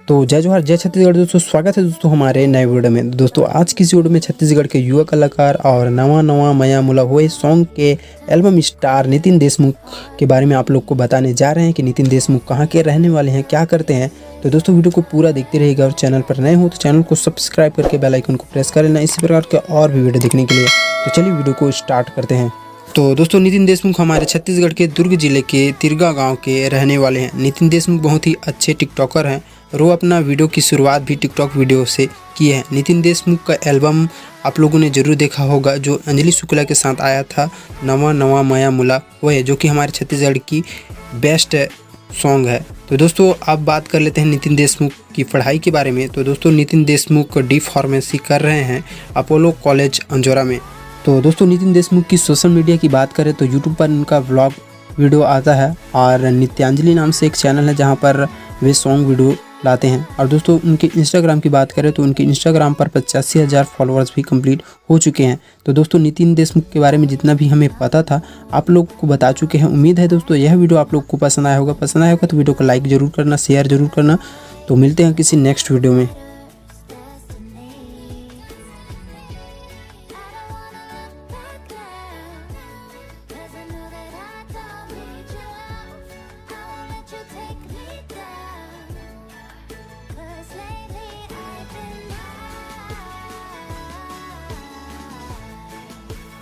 तो जय जोहार जय छत्तीसगढ़ दोस्तों, स्वागत है दोस्तों हमारे नए वीडियो में। दोस्तों आज की इस वीडियो में छत्तीसगढ़ के युवा कलाकार और नवा नवा मया मुला हुए सॉन्ग के एल्बम स्टार नितिन देशमुख के बारे में आप लोग को बताने जा रहे हैं कि नितिन देशमुख कहाँ के रहने वाले हैं, क्या करते हैं। तो दोस्तों वीडियो को पूरा देखते रहिएगा और चैनल पर नए हो तो चैनल को सब्सक्राइब करके बेल आइकन को प्रेस कर लेना इसी प्रकार के और भी वीडियो देखने के लिए। तो चलिए वीडियो को स्टार्ट करते हैं। तो दोस्तों नितिन देशमुख हमारे छत्तीसगढ़ के दुर्ग जिले के तिरगा गांव के रहने वाले हैं। नितिन देशमुख बहुत ही अच्छे टिकटॉकर हैं और वो अपना वीडियो की शुरुआत भी टिकटॉक वीडियो से की है। नितिन देशमुख का एल्बम आप लोगों ने जरूर देखा होगा जो अंजलि शुक्ला के साथ आया था, नवा नवा मया मुला, वो है जो कि हमारे छत्तीसगढ़ की बेस्ट सॉन्ग है। तो दोस्तों अब बात कर लेते हैं नितिन देशमुख की पढ़ाई के बारे में। तो दोस्तों नितिन देशमुख डी फार्मेसी कर रहे हैं अपोलो कॉलेज अंजोरा में। तो दोस्तों नितिन देशमुख की सोशल मीडिया की बात करें तो यूट्यूब पर उनका व्लॉग वीडियो आता है और नित्यांजलि नाम से एक चैनल है जहां पर वे सॉन्ग वीडियो लाते हैं। और दोस्तों उनके इंस्टाग्राम की बात करें तो उनके इंस्टाग्राम पर 85,000 फॉलोअर्स भी कंप्लीट हो चुके हैं। तो दोस्तों नितिन देशमुख के बारे में जितना भी हमें पता था आप लोग को बता चुके हैं। उम्मीद है दोस्तों यह वीडियो आप लोग को पसंद आया होगा तो वीडियो को लाइक ज़रूर करना, शेयर ज़रूर करना। तो मिलते हैं किसी नेक्स्ट वीडियो में।